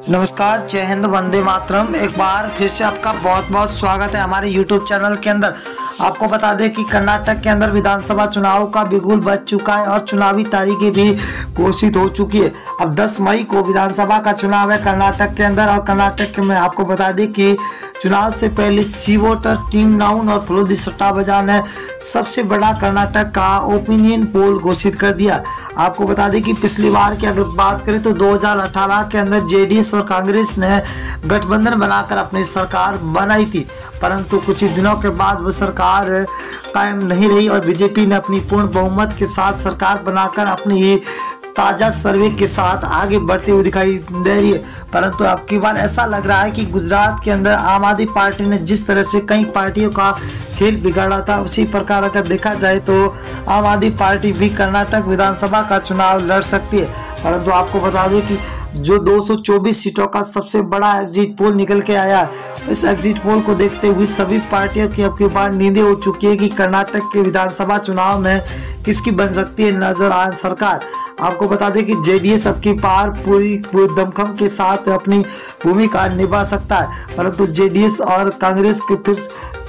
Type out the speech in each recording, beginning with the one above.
नमस्कार, जय हिंद, वंदे मातरम। एक बार फिर से आपका बहुत बहुत स्वागत है हमारे YouTube चैनल के अंदर। आपको बता दें कि कर्नाटक के अंदर विधानसभा चुनाव का बिगुल बज चुका है और चुनावी तारीखें भी घोषित हो चुकी है। अब 10 मई को विधानसभा का चुनाव है कर्नाटक के अंदर। और कर्नाटक में आपको बता दें कि चुनाव से पहले सी वोटर, टीम नाउन और फलोदी सट्टा बाजार ने सबसे बड़ा कर्नाटक का ओपिनियन पोल घोषित कर दिया। आपको बता दें कि पिछली बार की अगर बात करें तो 2018 के अंदर जेडीएस और कांग्रेस ने गठबंधन बनाकर अपनी सरकार बनाई थी, परंतु कुछ ही दिनों के बाद वो सरकार कायम नहीं रही और बीजेपी ने अपनी पूर्ण बहुमत के साथ सरकार बनाकर अपनी ही ताजा सर्वे के साथ आगे बढ़ते हुए दिखाई दे रही है। परंतु अब की बार ऐसा लग रहा है कि गुजरात के अंदर आम आदमी पार्टी ने जिस तरह से कई पार्टियों का खेल बिगाड़ा था, उसी प्रकार अगर देखा जाए तो आम आदमी पार्टी भी कर्नाटक विधानसभा का चुनाव लड़ सकती है। परंतु आपको बता दें कि जो 224 सीटों का सबसे बड़ा एग्जिट पोल निकल के आया, इस एग्जिट पोल को देखते हुए सभी पार्टियों की अब की बार नींदें उड़ चुकी है कि कर्नाटक के विधानसभा चुनाव में किसकी बन सकती है नजर आए सरकार। आपको बता दें कि जेडीएस अब की बार पूरी दमखम के साथ अपनी भूमिका निभा सकता है, परंतु जेडीएस और कांग्रेस के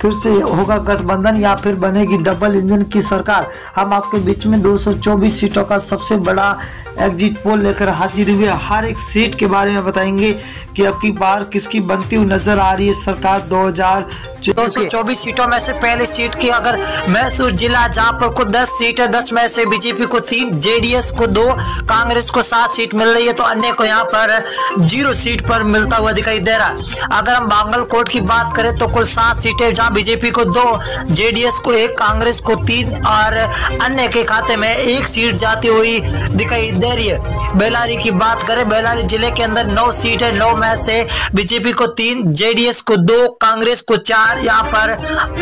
फिर से होगा गठबंधन या फिर बनेगी डबल इंजन की सरकार। हम आपके बीच में 224 सीटों का सबसे बड़ा एग्जिट पोल लेकर हाजिर हुए। हर एक सीट के बारे में बताएंगे कि अब की बार किसकी बनती हुई नजर आ रही है सरकार। 224 सीटों में से पहली सीट की अगर मैसूर जिला, जहां पर कुल 10 सीट है, 10 में से बीजेपी को 3, जेडीएस को 2, कांग्रेस को 7 सीट मिल रही है, तो अन्य को यहाँ पर 0 सीट पर मिलता हुआ दिखाई दे रहा है। अगर हम बागलकोट की बात करें तो कुल 7 सीटें, जहां बीजेपी को 2, जेडीएस को 1, कांग्रेस को 3 और अन्य के खाते में 1 सीट जाती हुई दिखाई दे रही है। बेल्लारी की बात करें, बेल्लारी जिले के अंदर 9 सीट है, 9 में से बीजेपी को 3, जेडीएस को 2, कांग्रेस को 4, यहाँ पर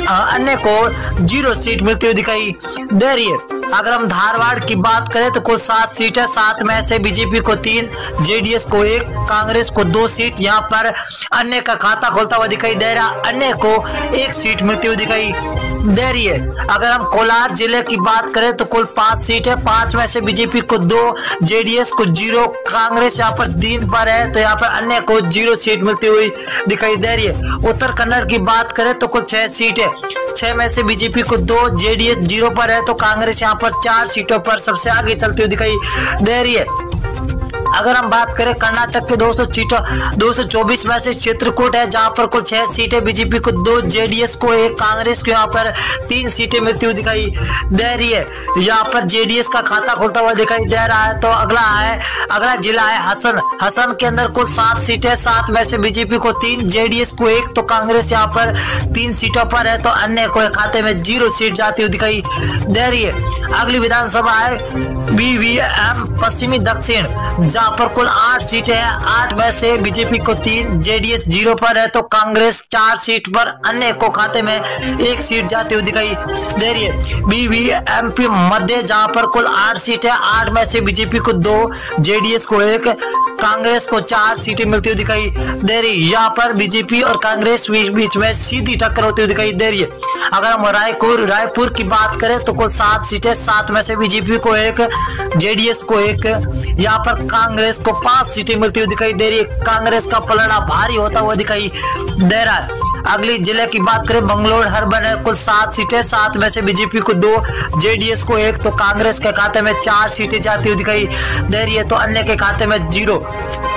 अन्य को 0 सीट मिलती हुई दिखाई दे रही है। अगर हम धारवाड़ की बात करें तो कुल 7 सीट है, 7 में से बीजेपी को 3, जेडीएस को 1, कांग्रेस को 2 सीट, यहाँ पर अन्य का खाता खोलता हुआ दिखाई दे रहा, अन्य को 1 सीट मिलती हुई दिखाई दे रही है। अगर हम कोलार जिले की बात करें तो कुल 5 सीट है, 5 में से बीजेपी को 2, जेडीएस को 0, कांग्रेस यहाँ पर 3 पर है, तो यहाँ पर अन्य को 0 सीट मिलती हुई दिखाई दे रही है। उत्तर कन्नड़ की बात करें तो कुल 6 सीट है, 6 में से बीजेपी को 2, जेडीएस 0 पर है, तो कांग्रेस यहाँ पर 4 सीटों पर सबसे आगे चलती हुई दिखाई दे रही है। अगर हम बात करें कर्नाटक के 224 में से चित्रकूट है, जहां पर कुल 6 सीटें, बीजेपी को 2, जेडीएस को 1, कांग्रेस को यहाँ पर 3 सीटें मिलती हुई दिखाई दे रही है। यहाँ पर जेडीएस का खाता खुलता हुआ दिखाई दे रहा है। तो अगला जिला है हसन के अंदर कुल 7 सीटें, 7 में से बीजेपी को 3, जेडीएस को 1, तो कांग्रेस यहाँ पर 3 सीटों पर है, तो अन्य को खाते में 0 सीट जाती हुई दिखाई दे रही है। अगली विधानसभा है बीवीएम पश्चिमी दक्षिण, जहां पर कुल 8 सीटें हैं, 8 में से बीजेपी को 3, जेडीएस 0 पर है, तो कांग्रेस 4 सीट पर, अन्य को खाते में 1 सीट जाती हुई दिखाई दे रही है। बीवीएमपी मध्य, जहां पर कुल 8 सीटें, 8 में से बीजेपी को 2, जेडीएस को 1, कांग्रेस को 4 सीटें मिलती हुई दिखाई दे रही है। यहाँ पर बीजेपी और कांग्रेस बीच में सीधी टक्कर होती हुई दिखाई दे रही है। अगर हम रायपुर की बात करें तो कुल 7 सीटें, 7 में से बीजेपी को 1, जेडीएस को 1, यहाँ पर कांग्रेस को 5 सीटें मिलती हुई दिखाई दे रही है। कांग्रेस का पलड़ा भारी होता हुआ दिखाई दे रहा है। अगली जिले की बात करें बंगलोर हर्बन है, कुल 7 सीटें, 7 में से बीजेपी को 2, जेडीएस को 1, तो कांग्रेस के खाते में 4 सीटें जाती हुई दिखाई दे रही है, तो अन्य के खाते में 0।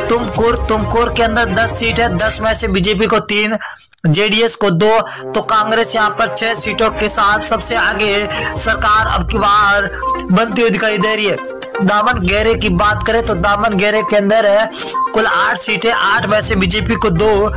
तुमकुर के अंदर 10 सीट है, 10 में से बीजेपी को 3, जेडीएस को 2, तो कांग्रेस यहाँ पर 6 सीटों के साथ सबसे आगे सरकार अब की बार बनती हुई दिखाई दे रही है। दामनगेरे की बात करें तो दामनगेरे के अंदर है कुल 8 सीटें, 8 में से बीजेपी को 2,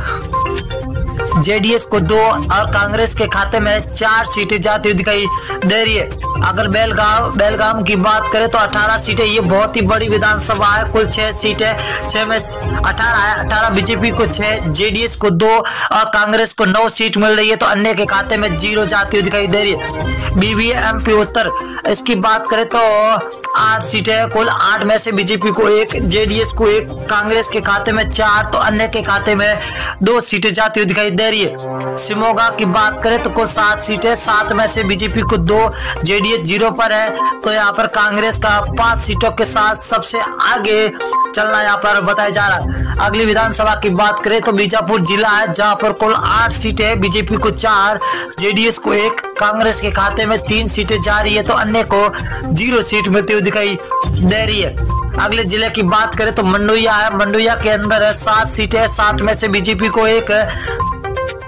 जेडीएस को 2 और कांग्रेस के खाते में 4 सीटें जाती हुई दिखाई दे रही है। अगर बेलगाम की बात करें तो 18 सीटें, ये बहुत ही बड़ी विधानसभा है, कुल 6 सीटें, 6 में 18 है, 18 बीजेपी को 6, जेडीएस को 2 और कांग्रेस को 9 सीट मिल रही है, तो अन्य के खाते में 0 जाती हुई दिखाई दे रही है। बीवीएमपी उत्तर, इसकी बात करें तो 8 सीटें हैं। कुल 8 में से बीजेपी को 1, जेडीएस को 1, कांग्रेस के खाते में 4 तो अन्य के खाते में 2 सीटें जाती हुई दिखाई दे रही है। शिमोगा की बात करें तो कुल 7 सीटें, 7 में से बीजेपी को 2, जेडीएस 0 पर है। तो यहाँ पर कांग्रेस का 5 सीटों के साथ सबसे आगे चलना यहाँ पर बताया जा रहा है। अगली विधानसभा की बात करें तो बीजापुर जिला है, जहां पर कुल 8 सीटें, बीजेपी को 4, जेडीएस को 1, कांग्रेस के खाते में 3 सीटें जा रही है तो अन्य को 0 सीट मिलती हुई दिखाई दे रही है। अगले जिले की बात करें तो मंडुया है, मंडुया के अंदर है 7 सीटें, 7 में से बीजेपी को 1,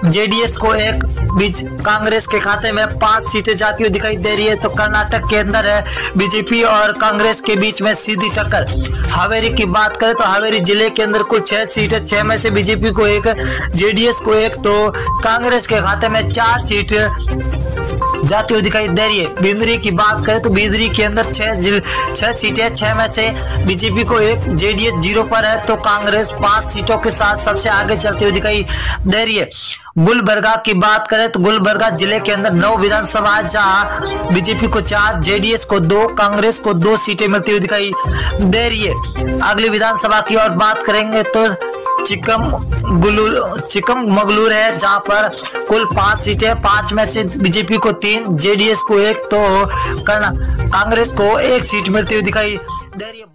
जेडीएस को 1, बीच कांग्रेस के खाते में 5 सीटें जाती हुई दिखाई दे रही है। तो कर्नाटक के अंदर है बीजेपी और कांग्रेस के बीच में सीधी टक्कर। हावेरी की बात करें तो हावेरी जिले के अंदर कुल 6 सीटें, 6 में से बीजेपी को 1, जेडीएस को 1 तो कांग्रेस के खाते में 4 सीट जाती हुई दिखाई दे रही है। बिंदरी की बात करें तो बिंदरी के अंदर 6 सीटें, 6 में से बीजेपी को 1, जेडीएस 0 पर है तो कांग्रेस 5 सीटों के साथ सबसे आगे चलती हुई दिखाई दे रही है। गुलबर्गा की बात करें तो गुलबर्गा जिले के अंदर 9 विधानसभा है, जहां बीजेपी को 4, जेडीएस को 2, कांग्रेस को 2 सीटें मिलती हुई दिखाई दे रही है। अगली विधानसभा की और बात करेंगे तो चिकमगलूर है, जहां पर कुल 5 सीटें, 5 में से बीजेपी को 3, जेडीएस को 1 तो कांग्रेस को 1 सीट मिलती हुई दिखाई दे रही है।